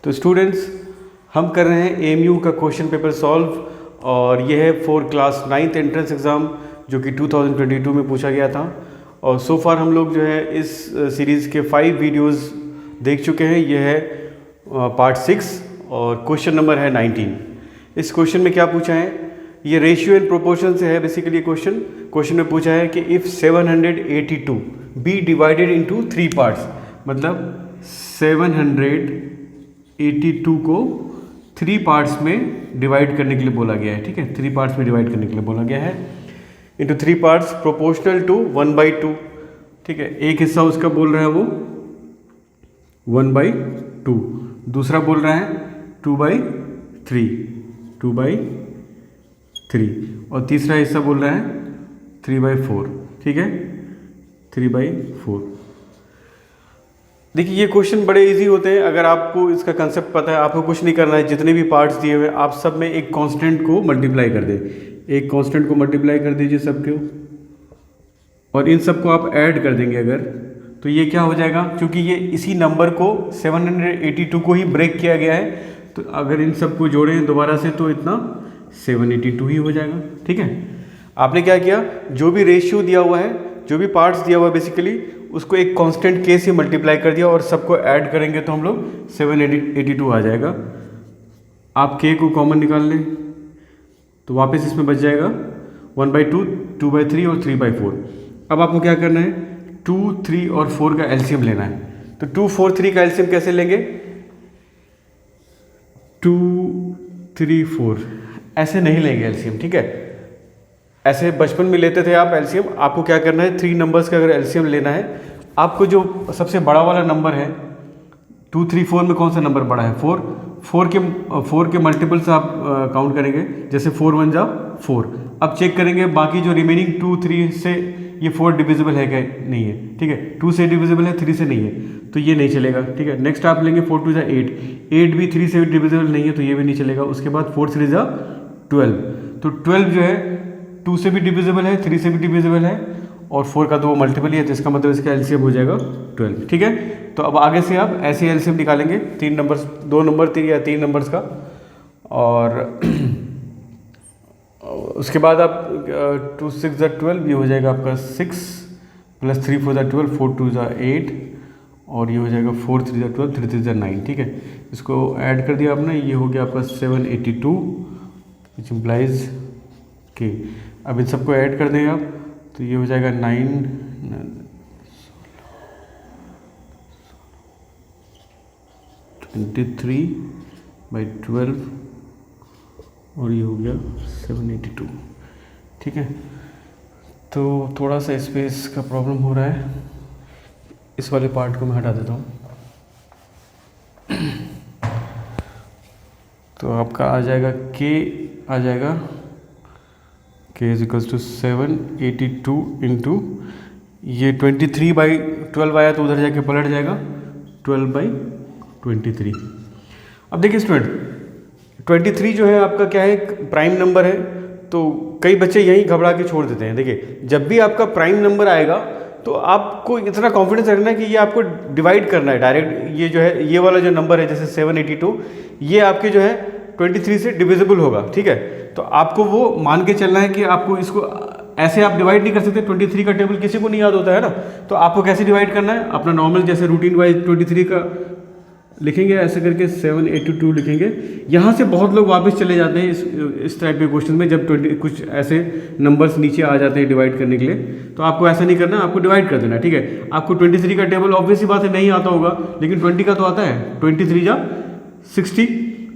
तो स्टूडेंट्स, हम कर रहे हैं एएमयू का क्वेश्चन पेपर सॉल्व और यह है for class 9th entrance exam जो कि 2022 में पूछा गया था। और सो फार हम लोग जो है इस सीरीज़ के 5 वीडियोस देख चुके हैं। यह है पार्ट 6 और क्वेश्चन नंबर है 19। इस क्वेश्चन में क्या पूछा है, ये रेशियो एंड प्रोपोर्शन से है बेसिकली। क्वेश्चन में पूछा है कि if 782 be divided into 3 parts, मतलब 782 को 3 पार्ट्स में डिवाइड करने के लिए बोला गया है। ठीक है, 3 पार्ट्स में डिवाइड करने के लिए बोला गया है इंटू 3 पार्ट्स प्रोपोर्शनल टू 1/2। ठीक है, एक हिस्सा उसका बोल रहा है वो 1/2, दूसरा बोल रहा है 2/3 और तीसरा हिस्सा बोल रहा है 3/4। ठीक है, 3/4। देखिए, ये क्वेश्चन बड़े इजी होते हैं अगर आपको इसका कंसेप्ट पता है। आपको कुछ नहीं करना है, जितने भी पार्ट्स दिए हुए आप सब में एक कांस्टेंट को मल्टीप्लाई कर दें। एक कांस्टेंट को मल्टीप्लाई कर दीजिए सबको, और इन सबको आप ऐड कर देंगे अगर, तो ये क्या हो जाएगा, क्योंकि ये इसी नंबर को 782 को ही ब्रेक किया गया है, तो अगर इन सबको जोड़ें दोबारा से तो इतना 782 ही हो जाएगा। ठीक है, आपने क्या किया, जो भी रेशियो दिया हुआ है, जो भी पार्ट्स दिया हुआ है बेसिकली, उसको एक कांस्टेंट के से मल्टीप्लाई कर दिया और सबको ऐड करेंगे तो हम लोग 782 आ जाएगा। आप के को कॉमन निकाल लें तो वापस इसमें बच जाएगा 1/2, 2/3 और 3/4। अब आपको क्या करना है, 2, 3 और 4 का एलसीएम लेना है। तो 2, 4, 3 का एलसीएम कैसे लेंगे, 2, 3, 4 ऐसे नहीं लेंगे एलसीएम। ठीक है, ऐसे बचपन में लेते थे आप एलसीएम। आपको क्या करना है, 3 नंबर्स का अगर एलसीएम लेना है, आपको जो सबसे बड़ा वाला नंबर है 2, 3, 4 में कौन सा नंबर बड़ा है, 4 के मल्टीपल्स आप काउंट करेंगे, जैसे 4 1 जा 4। अब चेक करेंगे बाकी जो रिमेनिंग 2, 3 से ये 4 डिविजिबल है क्या, नहीं है। ठीक है, 2 से डिविजिबल है, 3 से नहीं है, तो ये नहीं चलेगा। ठीक है, नेक्स्ट आप लेंगे 4 2 जा 8 भी 3 से डिविजिबल नहीं है, तो ये भी नहीं चलेगा। उसके बाद 4 3 जा 12, तो 12 जो है 2 से भी डिविजिबल है, 3 से भी डिविजिबल है, और 4 का तो वो मल्टीपल ही है, तो इसका मतलब इसका एलसीएम हो जाएगा 12। ठीक है, तो अब आगे से आप ऐसे एलसीएम निकालेंगे 2 नंबर 3 या 3 नंबर्स का, और उसके बाद आप 2 6 जा 12, ये हो जाएगा आपका 6 + 3 4 जा 12, 4 2 जा 8, और ये हो जाएगा 4 3 जा 12, 3 3 जा 9। ठीक है, इसको ऐड कर दिया आपने, ये हो गया आपका 782 विच इम्प्लाइज के। अब इन सबको ऐड कर देंगे आप, तो ये हो जाएगा 23/12 और ये हो गया 782। ठीक है, तो थोड़ा सा स्पेस का प्रॉब्लम हो रहा है, इस वाले पार्ट को मैं हटा देता हूँ। तो आपका आ जाएगा के, आ जाएगा k = 782 इंटू ये 23/12 आया, तो उधर जाके पलट जाएगा 12/23। अब देखिए स्टूडेंट, 23 जो है आपका क्या है, प्राइम नंबर है, तो कई बच्चे यहीं घबरा के छोड़ देते हैं। देखिए, जब भी आपका प्राइम नंबर आएगा तो आपको इतना कॉन्फिडेंस रखना है कि ये आपको डिवाइड करना है डायरेक्ट। ये जो है, ये वाला जो नंबर है जैसे 782, ये आपके जो है 23 से डिविजिबल होगा। ठीक है, तो आपको वो मान के चलना है कि आपको इसको ऐसे आप डिवाइड नहीं कर सकते। 23 का टेबल किसी को नहीं याद होता है ना, तो आपको कैसे डिवाइड करना है, अपना नॉर्मल जैसे रूटीन वाइज 23 का लिखेंगे, ऐसे करके 782 लिखेंगे। यहाँ से बहुत लोग वापस चले जाते हैं इस टाइप के क्वेश्चन में, जब कुछ ऐसे नंबर्स नीचे आ जाते हैं डिवाइड करने के लिए। तो आपको ऐसा नहीं करना, आपको डिवाइड कर देना। ठीक है, आपको 23 का टेबल ऑब्वियस ही बात है नहीं आता होगा, लेकिन 20 का तो आता है। 23 जा 60,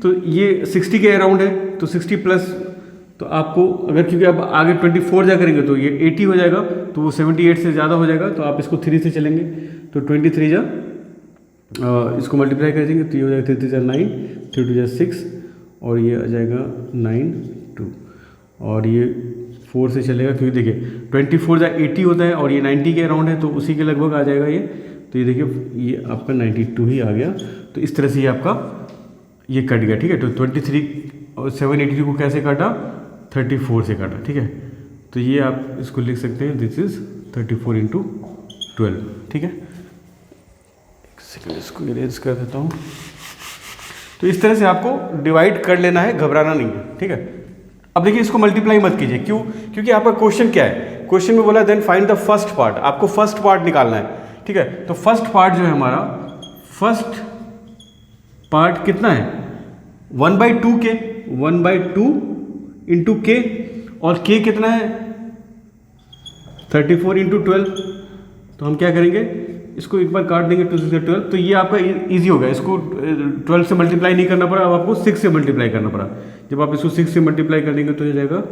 तो ये 60 के अराउंड है, तो 60 प्लस, तो आपको अगर, क्योंकि अब आगे 24 जा करेंगे तो ये 80 हो जाएगा, तो वो 78 से ज़्यादा हो जाएगा, तो आप इसको 3 से चलेंगे, तो 23 जा इसको मल्टीप्लाई कर देंगे, तो ये हो जाएगा 3 3 जा 9, 3 2 जा 6, और ये आ जाएगा 9 2, और ये 4 से चलेगा, क्योंकि देखिए 24 जा 80 होता है और ये 90 के अराउंड है, तो उसी के लगभग आ जाएगा ये। तो ये देखिए, ये आपका 92 ही आ गया। तो इस तरह से ये आपका ये कट गया। ठीक है, तो 23 और 782 को कैसे काटा, 34 से काटा। ठीक है, तो ये आप इसको लिख सकते हैं, दिस इज 34 × 12। ठीक है, एक सेकंड इसको इरेज कर देता हूँ। तो इस तरह से आपको डिवाइड कर लेना है, घबराना नहीं है, ठीक है। अब देखिए इसको मल्टीप्लाई मत कीजिए, क्यों? क्योंकि आपका क्वेश्चन क्या है, क्वेश्चन में बोला then find the first part, आपको फर्स्ट पार्ट निकालना है, ठीक है। तो फर्स्ट पार्ट जो है हमारा, फर्स्ट पार्ट कितना है 1/2 के, 1/2 इंटू के, और के कितना है 34 इंटू 12। तो हम क्या करेंगे, इसको एक बार काट देंगे 2 से 12, तो ये आपका इजी हो गया। इसको 12 से मल्टीप्लाई नहीं करना पड़ा, अब आपको 6 से मल्टीप्लाई करना पड़ा। जब आप इसको 6 से मल्टीप्लाई कर देंगे तो ये जाएगा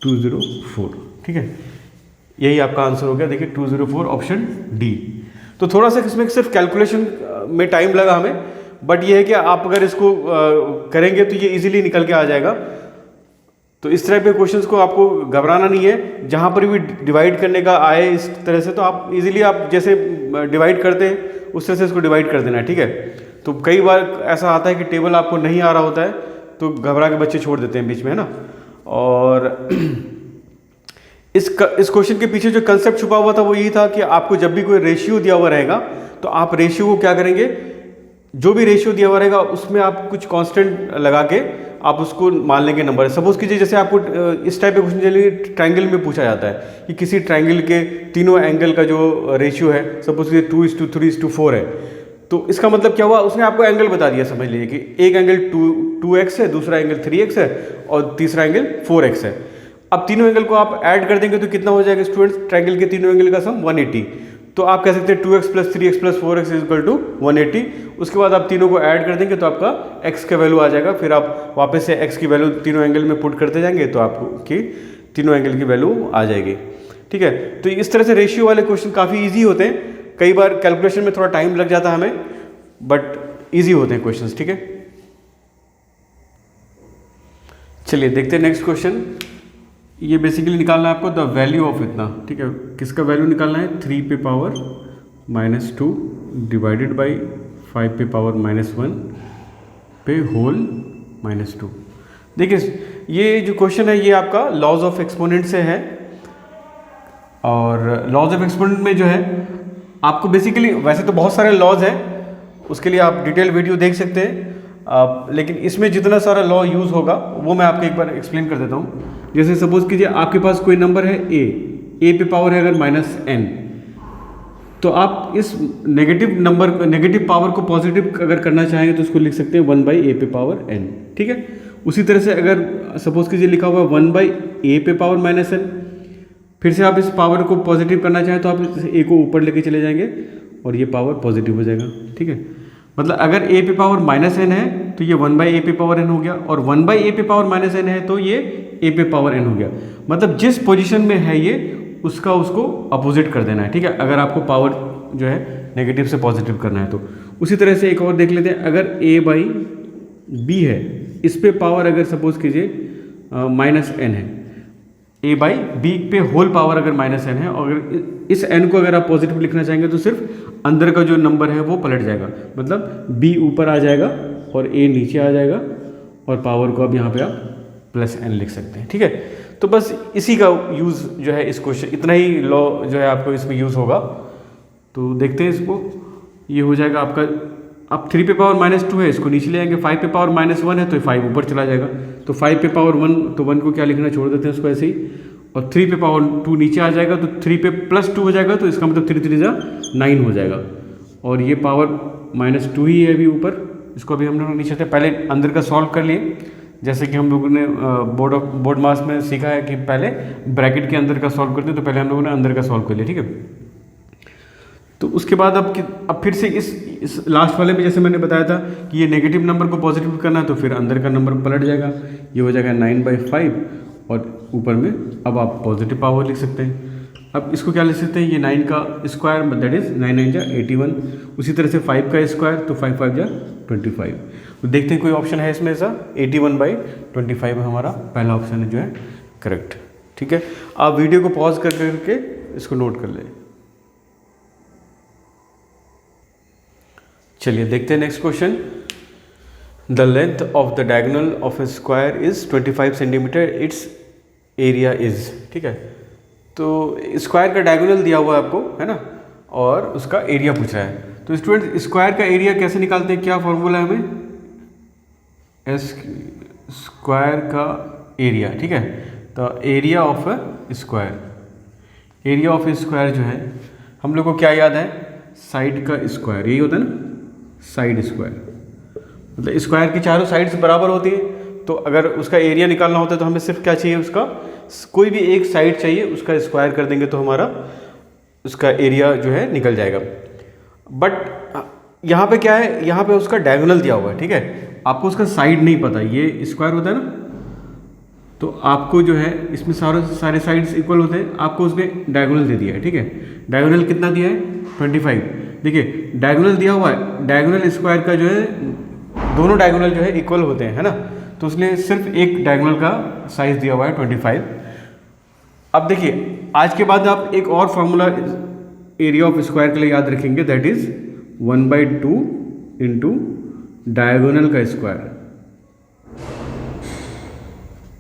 204, ठीक है। यही आपका आंसर हो गया, देखिए 204 ऑप्शन डी। तो थोड़ा सा इसमें सिर्फ कैलकुलेशन में टाइम लगा हमें, बट ये है कि आप अगर इसको करेंगे तो ये इजीली निकल के आ जाएगा। तो इस तरह के क्वेश्चंस को आपको घबराना नहीं है, जहाँ पर भी डिवाइड करने का आए इस तरह से, तो आप इजीली आप जैसे डिवाइड करते हैं उस तरह से इसको डिवाइड कर देना है, ठीक है। तो कई बार ऐसा आता है कि टेबल आपको नहीं आ रहा होता है, तो घबरा के बच्चे छोड़ देते हैं बीच में, है ना। और इस क्वेश्चन के पीछे जो कंसेप्ट छुपा हुआ था वो यही था कि आपको जब भी कोई रेशियो दिया हुआ रहेगा तो आप रेशियो को क्या करेंगे, जो भी रेशियो दिया हुआ रहेगा उसमें आप कुछ कांस्टेंट लगा के आप उसको मान लेंगे नंबर। सपोज कीजिए जैसे आपको इस टाइप के क्वेश्चन चलिए ट्रायंगल में पूछा जाता है कि किसी ट्रायंगल के तीनों एंगल का जो रेशियो है, सपोज कीजिए 2:3:4 है, तो इसका मतलब क्या हुआ, उसने आपको एंगल बता दिया। समझ लीजिए कि एक एंगल 2x है, दूसरा एंगल 3x है और तीसरा एंगल 4x है। अब तीनों एंगल को आप ऐड कर देंगे तो कितना हो जाएगा स्टूडेंट्स, ट्रायंगल के तीनों एंगल का सम 180। तो आप कह सकते हैं 2x + 3x + 4x = 180। उसके बाद आप तीनों को ऐड कर देंगे तो आपका x का वैल्यू आ जाएगा। फिर आप वापस से x की वैल्यू तीनों एंगल में पुट करते जाएंगे तो आपकी तीनों एंगल की वैल्यू आ जाएगी, ठीक है। तो इस तरह से रेशियो वाले क्वेश्चन काफ़ी ईजी होते हैं। कई बार कैलकुलेशन में थोड़ा टाइम लग जाता है हमें, बट ईजी होते हैं क्वेश्चन, ठीक है। चलिए देखते हैं नेक्स्ट क्वेश्चन। ये बेसिकली निकालना है आपको द वैल्यू ऑफ इतना, ठीक है। किसका वैल्यू निकालना है, 3 पे पावर -2 डिवाइडेड बाई 5 पे पावर -1 पे होल -2। देखिए ये जो क्वेश्चन है ये आपका लॉज ऑफ एक्सपोनेंट से है, और लॉज ऑफ एक्सपोनेंट में जो है आपको बेसिकली, वैसे तो बहुत सारे लॉज हैं, उसके लिए आप डिटेल वीडियो देख सकते हैं, लेकिन इसमें जितना सारा लॉ यूज़ होगा वो मैं आपको एक बार एक्सप्लेन कर देता हूँ। जैसे सपोज कीजिए आपके पास कोई नंबर है ए पे पावर है अगर -n, तो आप इस नेगेटिव पावर को पॉजिटिव अगर करना चाहेंगे तो उसको लिख सकते हैं 1/a पे पावर n, ठीक है। उसी तरह से अगर सपोज कीजिए लिखा हुआ 1/a पे पावर -n, फिर से आप इस पावर को पॉजिटिव करना चाहें तो आप इस a को ऊपर लेके चले जाएंगे और ये पावर पॉजिटिव हो जाएगा, ठीक है। मतलब अगर a पे पावर -n है तो ये 1/a पे पावर n हो गया, और 1/a पे पावर -n है तो ये a पे पावर n हो गया। मतलब जिस पोजीशन में है ये उसको अपोजिट कर देना है, ठीक है। अगर आपको पावर जो है नेगेटिव से पॉजिटिव करना है तो उसी तरह से एक और देख लेते हैं। अगर a/b है, इस पे पावर अगर सपोज कीजिए -n है, a/b पे होल पावर अगर -n है, और अगर इस n को अगर आप पॉजिटिव लिखना चाहेंगे तो सिर्फ अंदर का जो नंबर है वो पलट जाएगा, मतलब b ऊपर आ जाएगा और a नीचे आ जाएगा, और पावर को अब यहाँ पे आप +n लिख सकते हैं, ठीक है। तो बस इसी का यूज़ जो है इस क्वेश्चन, इतना ही लॉ जो है आपको इसमें यूज़ होगा। तो देखते हैं इसको, ये हो जाएगा आपका, अब 3 पे पावर -2 है, इसको नीचे ले आएंगे, 5 पे पावर -1 है तो 5 ऊपर चला जाएगा, तो 5 पे पावर 1, तो 1 को क्या लिखना छोड़ देते हैं उसको ऐसे ही, और 3 पे पावर 2 नीचे आ जाएगा तो 3 पे +2 हो जाएगा, तो इसका मतलब 3 3 जा 9 हो जाएगा, और ये पावर -2 ही है अभी ऊपर। इसको अभी हम लोग नीचे से पहले अंदर का सॉल्व कर लिए, जैसे कि हम लोगों ने बोर्ड मास में सीखा है कि पहले ब्रैकेट के अंदर का सॉल्व करते हैं, तो पहले हम लोगों ने अंदर का सॉल्व कर लिया, ठीक है। तो उसके बाद अब फिर से इस लास्ट वाले में जैसे मैंने बताया था कि ये नेगेटिव नंबर को पॉजिटिव करना है, तो फिर अंदर का नंबर पलट जाएगा, ये हो जाएगा 9/5, और ऊपर में अब आप पॉजिटिव पावर लिख सकते हैं। अब इसको क्या लिख सकते हैं, ये 9 का स्क्वायर, दैट इज 9 9 जा 81, उसी तरह से 5 का स्क्वायर, तो 5 5 जा 25। तो देखते हैं कोई ऑप्शन है इसमें ऐसा, 81/25 हमारा पहला ऑप्शन है जो है करेक्ट, ठीक है। आप वीडियो को पॉज करके इसको नोट कर लें। चलिए देखते हैं next question. The length of the diagonal of A square is 25 centimetre, it's area is, ठीक है। तो स्क्वायर का डायगोनल दिया हुआ है आपको, है ना, और उसका एरिया पूछ रहा है। तो स्टूडेंट स्क्वायर का एरिया कैसे निकालते हैं, क्या फॉर्मूला है हमें, एस स्क्वायर का एरिया, ठीक है। तो area of square, area of square जो है हम लोग को क्या याद है, साइड का स्क्वायर, यही होता है ना, साइड स्क्वायर, मतलब स्क्वायर की चारों साइड्स बराबर होती है। तो अगर उसका एरिया निकालना होता है तो हमें सिर्फ क्या चाहिए, उसका कोई भी एक साइड चाहिए, उसका स्क्वायर कर देंगे तो हमारा उसका एरिया जो है निकल जाएगा। बट यहाँ पे क्या है, यहाँ पे उसका डायगोनल दिया हुआ है, ठीक है, आपको उसका साइड नहीं पता, ये स्क्वायर होता है ना, तो आपको जो है इसमें सारे साइड्स इक्वल होते हैं, आपको उसमें डायगोनल दे दिया है, ठीक है। डायगोनल कितना दिया है, 25। देखिए डायगोनल दिया हुआ है, डायगोनल स्क्वायर का जो है दोनों डायगोनल जो है इक्वल होते हैं, है ना, तो उसने सिर्फ एक डायगोनल का साइज दिया हुआ है 25। अब देखिए आज के बाद आप एक और फॉर्मूला एरिया ऑफ स्क्वायर के लिए याद रखेंगे, दैट इज 1/2 इंटू डायगोनल का स्क्वायर,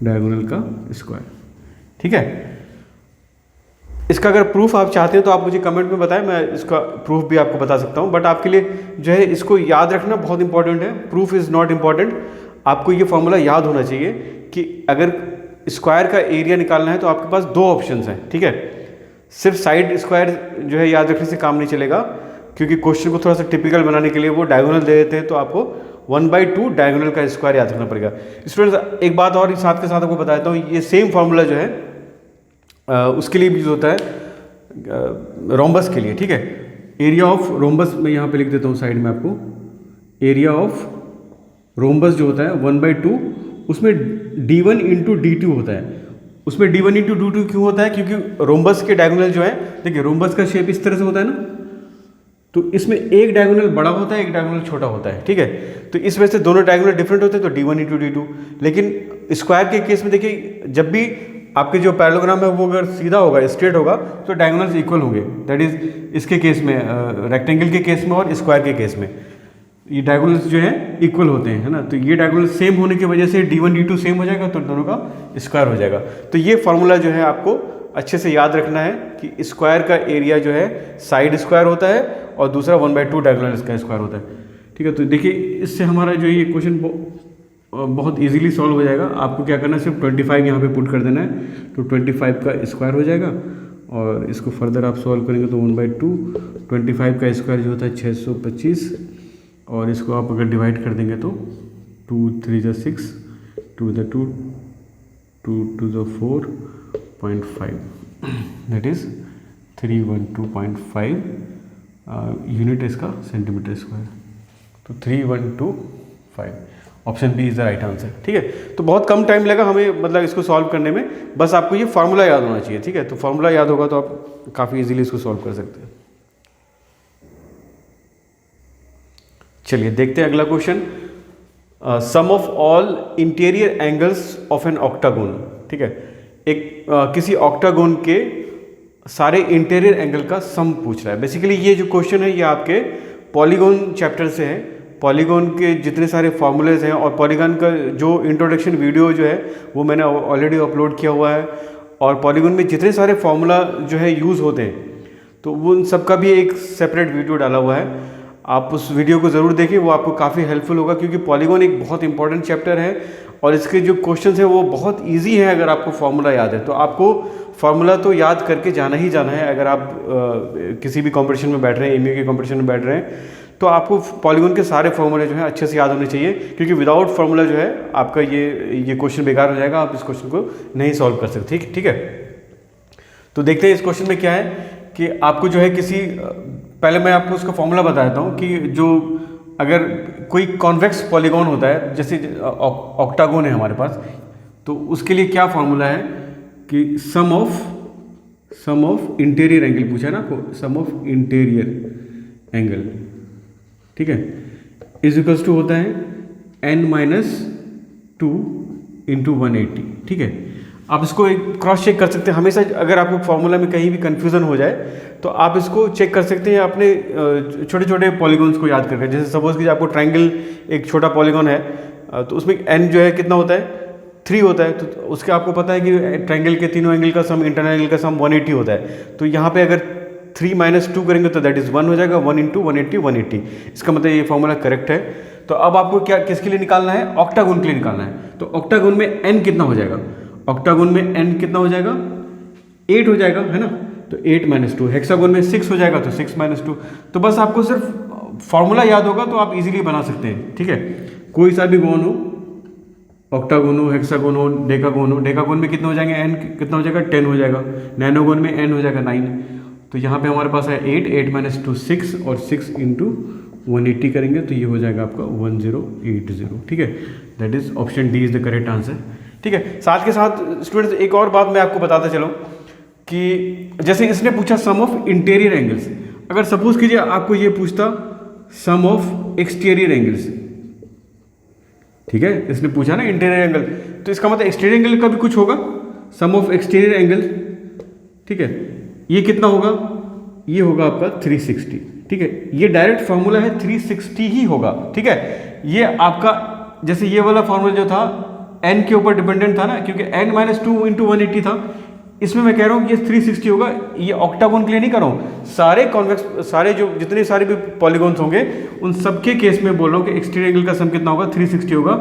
डायगोनल का स्क्वायर, ठीक है। इसका अगर प्रूफ आप चाहते हैं तो आप मुझे कमेंट में बताएं, मैं इसका प्रूफ भी आपको बता सकता हूं, बट आपके लिए जो है इसको याद रखना बहुत इंपॉर्टेंट है, प्रूफ इज़ नॉट इम्पॉर्टेंट। आपको ये फॉर्मूला याद होना चाहिए कि अगर स्क्वायर का एरिया निकालना है तो आपके पास दो ऑप्शंस हैं, ठीक है। सिर्फ साइड स्क्वायर जो है याद रखने से काम नहीं चलेगा, क्योंकि क्वेश्चन को थोड़ा सा टिपिकल बनाने के लिए वो डायगोनल दे देते हैं, तो आपको 1/2 डायगोनल का स्क्वायर याद रखना पड़ेगा। स्टूडेंट्स एक बात और साथ के साथ आपको बता देता हूँ, ये सेम फार्मूला जो है उसके लिए भी यूज होता है रोम्बस के लिए, ठीक है। एरिया ऑफ रोम्बस मैं यहाँ पे लिख देता हूँ साइड में आपको, एरिया ऑफ रोम्बस जो होता है 1/2, उसमें d1 इंटू d2 होता है। उसमें d1 इंटू d2 क्यों होता है, क्योंकि रोम्बस के डायगोनल जो है, देखिए रोम्बस का शेप इस तरह से होता है ना, तो इसमें एक डायगोनल बड़ा होता है, एक डायगोनल छोटा होता है, ठीक है। तो इस वजह से दोनों डायगोनल डिफरेंट होते हैं, तो d1 इंटू d2। लेकिन स्क्वायर के केस में देखिए, जब भी आपके जो पैरेललोग्राम है वो अगर सीधा होगा, स्ट्रेट होगा, तो डायगोनल्स इक्वल होंगे, दैट इज इसके केस में, रेक्टेंगल के केस में और स्क्वायर के केस में ये डायगोनल्स जो है इक्वल होते हैं, है ना। तो ये डायगोनल सेम होने की वजह से d1 d2 सेम हो जाएगा, तो दोनों का स्क्वायर हो जाएगा। तो ये फॉर्मूला जो है आपको अच्छे से याद रखना है कि स्क्वायर का एरिया जो है साइड स्क्वायर होता है और दूसरा 1/2 डायगोनल का स्क्वायर होता है, ठीक है। तो देखिए इससे हमारा जो ये क्वेश्चन बहुत इजीली सॉल्व हो जाएगा। आपको क्या करना है, सिर्फ 25 यहाँ पे पुट कर देना है, तो 25 का स्क्वायर हो जाएगा, और इसको फर्दर आप सॉल्व करेंगे तो 1/2, 25 का स्क्वायर जो होता है 625, और इसको आप अगर डिवाइड कर देंगे तो 2 3 6, 2 2, 2 2 4.5, दैट इज़ 312.5 यूनिट इसका सेंटीमीटर स्क्वायर, तो 3125, option B is the right answer, ठीक है। तो बहुत कम टाइम लगा हमें, मतलब इसको सॉल्व करने में, बस आपको ये फार्मूला याद होना चाहिए, ठीक है। तो फार्मूला याद होगा तो आप काफ़ी इजीली इसको सॉल्व कर सकते हैं। चलिए देखते हैं अगला question, sum of all interior angles of an octagon, ठीक है। एक किसी ऑक्टागोन के सारे इंटीरियर एंगल का सम पूछ रहा है। बेसिकली ये जो क्वेश्चन है ये आपके पॉलीगॉन चैप्टर से है, पॉलीगॉन के जितने सारे फॉर्मूलेज हैं, और पॉलीगॉन का जो इंट्रोडक्शन वीडियो जो है वो मैंने ऑलरेडी अपलोड किया हुआ है, और पॉलीगॉन में जितने सारे फॉर्मूला जो है यूज़ होते हैं, तो वो उन सबका भी एक सेपरेट वीडियो डाला हुआ है, आप उस वीडियो को ज़रूर देखें, वो आपको काफ़ी हेल्पफुल होगा, क्योंकि पॉलीगॉन एक बहुत इंपॉर्टेंट चैप्टर है और इसके जो क्वेश्चंस हैं वो बहुत इजी हैं। अगर आपको फार्मूला याद है तो आपको फार्मूला तो याद करके जाना ही जाना है। अगर आप किसी भी कंपटीशन में बैठ रहे हैं, एमईओ के कंपटीशन में बैठ रहे हैं, तो आपको पॉलीगॉन के सारे फार्मूले जो हैं अच्छे से याद होने चाहिए, क्योंकि विदाउट फार्मूला जो है आपका ये क्वेश्चन बेकार हो जाएगा, आप इस क्वेश्चन को नहीं सॉल्व कर सकते, ठीक है। तो देखते हैं इस क्वेश्चन में क्या है कि आपको जो है पहले मैं आपको उसका फॉर्मूला बता देता हूँ कि जो अगर कोई कॉन्वेक्स पॉलीगॉन होता है, जैसे ऑक्टागोन है हमारे पास, तो उसके लिए क्या फॉर्मूला है कि सम ऑफ इंटीरियर एंगल पूछा है ना आपको, सम ऑफ इंटीरियर एंगल, ठीक है, इज इक्वल्स टू होता है n-2 इंटू 180, ठीक है। आप इसको एक क्रॉस चेक कर सकते हैं हमेशा, अगर आपको फॉर्मूला में कहीं भी कन्फ्यूज़न हो जाए तो आप इसको चेक कर सकते हैं अपने छोटे छोटे पॉलीगॉन्स को याद करके। जैसे सपोज कि आपको ट्रायंगल एक छोटा पॉलीगॉन है, तो उसमें n जो है कितना होता है, 3 होता है, तो उसके आपको पता है कि ट्रायंगल के तीनों एंगल का सम, इंटरनल एंगल का सम 180 होता है। तो यहाँ पे अगर 3 माइनस 2 करेंगे तो दैट इज़ 1 हो जाएगा, 1 इंटू 180 180। इसका मतलब ये फॉर्मूला करेक्ट है। तो अब आपको क्या किसके लिए निकालना है, ऑक्टागोन के लिए निकालना है। तो ऑक्टागोन में n कितना हो जाएगा, ऑक्टागोन में n कितना हो जाएगा, 8 हो जाएगा, है ना। तो 8 माइनस 2, हेक्सागोन में 6 हो जाएगा तो 6 माइनस 2। तो बस आपको सिर्फ फॉर्मूला याद होगा तो आप इजीली बना सकते हैं, ठीक है। कोई सा भी गोन हो, ऑक्टागोन हो, हेक्सागोन हो, डेकागोन हो, डेकागोन में कितना हो जाएंगे, n कितना हो जाएगा, 10 हो जाएगा। नैनोगोन में n हो जाएगा 9। तो यहाँ पे हमारे पास है 8 माइनस 2 6 और 6 इंटू 180 करेंगे तो ये हो जाएगा आपका 1080, ठीक है। That is option D is the correct answer, ठीक है। साथ के साथ स्टूडेंट्स एक और बात मैं आपको बताता चलूँ कि जैसे इसने पूछा सम ऑफ इंटीरियर एंगल्स, अगर सपोज कीजिए आपको ये पूछता सम ऑफ एक्सटीरियर एंगल्स, ठीक है, इसने पूछा ना इंटीरियर एंगल, तो इसका मतलब एक्सटीरियर एंगल का भी कुछ होगा, सम ऑफ एक्सटीरियर एंगल, ठीक है। ये कितना होगा, ये होगा आपका 360, ठीक है। ये डायरेक्ट फॉर्मूला है 360 ही होगा, ठीक है। ये आपका जैसे ये वाला फॉर्मूला जो था n के ऊपर डिपेंडेंट था ना, क्योंकि n माइनस 2 इंटू 180 था। इसमें मैं कह रहा हूँ कि ये 360 होगा। ये ऑक्टागोन के लिए नहीं कर रहा हूँ, सारे कॉन्वेक्स, सारे जो जितने सारे भी पॉलीगॉन्स होंगे उन सबके केस में बोल रहा हूँ कि एक्सटीरियर एंगल का सम कितना होगा, 360 होगा।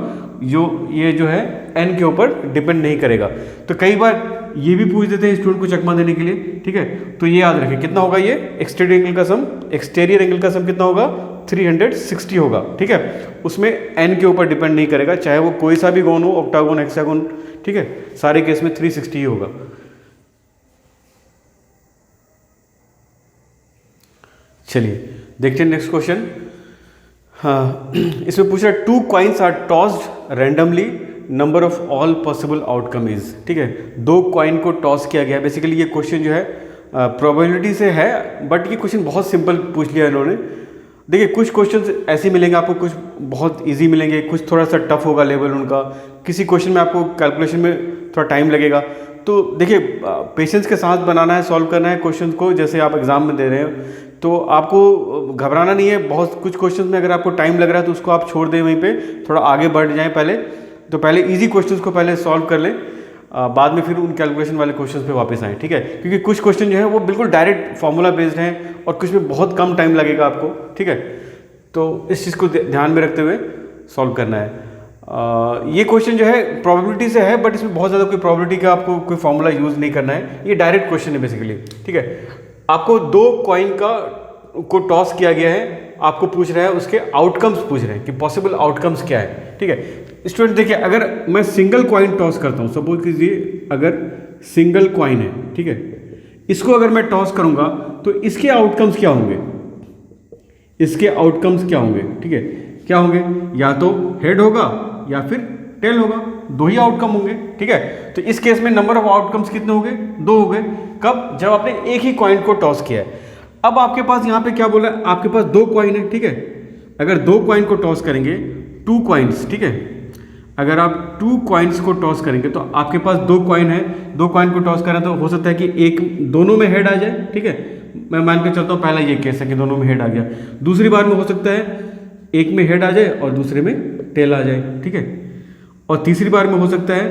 ये जो है n के ऊपर डिपेंड नहीं करेगा। तो कई बार ये भी पूछ देते हैं स्टूडेंट को चकमा देने के लिए, ठीक है। तो ये याद रखें कितना होगा, ये एक्सटीरियर एंगल का सम कितना होगा, 360 होगा, ठीक है। उसमें n के ऊपर डिपेंड नहीं करेगा, चाहे वो कोई सा भी गोन हो, ऑक्टागोन, हेक्सागोन, ठीक है, सारे केस में 360 ही होगा। चलिए देखते हैं नेक्स्ट क्वेश्चन। हाँ, इसमें पूछ रहा है 2 coins are tossed randomly, number of all possible outcome is, ठीक है। 2 कॉइन को टॉस किया गया। बेसिकली ये क्वेश्चन जो है प्रोबेबिलिटी से है, बट ये क्वेश्चन बहुत सिंपल पूछ लिया इन्होंने। देखिए कुछ क्वेश्चंस ऐसे मिलेंगे आपको, कुछ बहुत इजी मिलेंगे, कुछ थोड़ा सा टफ होगा लेवल उनका, किसी क्वेश्चन में आपको कैलकुलेशन में थोड़ा टाइम लगेगा। तो देखिए पेशेंस के साथ बनाना है, सॉल्व करना है क्वेश्चन को, जैसे आप एग्जाम में दे रहे हो। तो आपको घबराना नहीं है। बहुत कुछ क्वेश्चंस में अगर आपको टाइम लग रहा है तो उसको आप छोड़ दें, वहीं पे थोड़ा आगे बढ़ जाएं पहले। तो पहले इजी क्वेश्चंस को पहले सॉल्व कर लें, बाद में फिर उन कैलकुलेशन वाले क्वेश्चंस पे वापस आएँ, ठीक है। क्योंकि कुछ क्वेश्चन जो है वो बिल्कुल डायरेक्ट फार्मूला बेस्ड हैं और कुछ में बहुत कम टाइम लगेगा आपको, ठीक है। तो इस चीज़ को ध्यान में रखते हुए सॉल्व करना है। ये क्वेश्चन जो है प्रोबेबिलिटी से है, बट इसमें बहुत ज़्यादा कोई प्रोबेबिलिटी का आपको कोई फॉर्मूला यूज़ नहीं करना है। ये डायरेक्ट क्वेश्चन है बेसिकली, ठीक है। आपको 2 कॉइन को टॉस किया गया है, आपको पूछ रहा है उसके आउटकम्स पूछ रहे हैं कि पॉसिबल आउटकम्स क्या है, ठीक है। स्टूडेंट देखिए, अगर मैं सिंगल कॉइन टॉस करता हूँ, सपोज कीजिए अगर सिंगल कॉइन है, ठीक है, इसको अगर मैं टॉस करूँगा तो इसके आउटकम्स क्या होंगे, इसके आउटकम्स क्या होंगे, ठीक है। क्या होंगे, या तो हेड होगा या फिर टेल होगा, 2 ही आउटकम होंगे, ठीक है। तो इस केस में नंबर ऑफ आउटकम्स कितने हो गए, 2 हो गए। कब, जब आपने एक ही कॉइन को टॉस किया है। अब आपके पास यहाँ पे क्या बोला है, आपके पास 2 कॉइन है, ठीक है। अगर 2 कॉइन को टॉस करेंगे, 2 कॉइन्स, ठीक है, अगर आप 2 कॉइन्स को टॉस करेंगे तो आपके पास 2 कॉइन है, 2 कॉइन को टॉस करें तो हो सकता है कि एक दोनों में हेड आ जाए, ठीक है। मैं मान के चलता हूँ पहला ये केस है कि दोनों में हेड आ गया। दूसरी बार में हो सकता है एक में हेड आ जाए और दूसरे में टेल आ जाए, ठीक है। और तीसरी बार में हो सकता है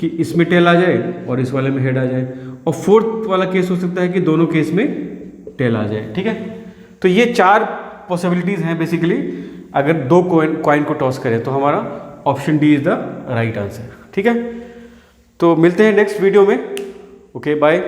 कि इसमें टेल आ जाए और इस वाले में हेड आ जाए। और फोर्थ वाला केस हो सकता है कि दोनों केस में टेल आ जाए, ठीक है। तो ये 4 पॉसिबिलिटीज़ हैं बेसिकली। अगर 2 कॉइन को टॉस करें तो हमारा option D is the right answer, ठीक है। तो मिलते हैं नेक्स्ट वीडियो में। Okay, bye.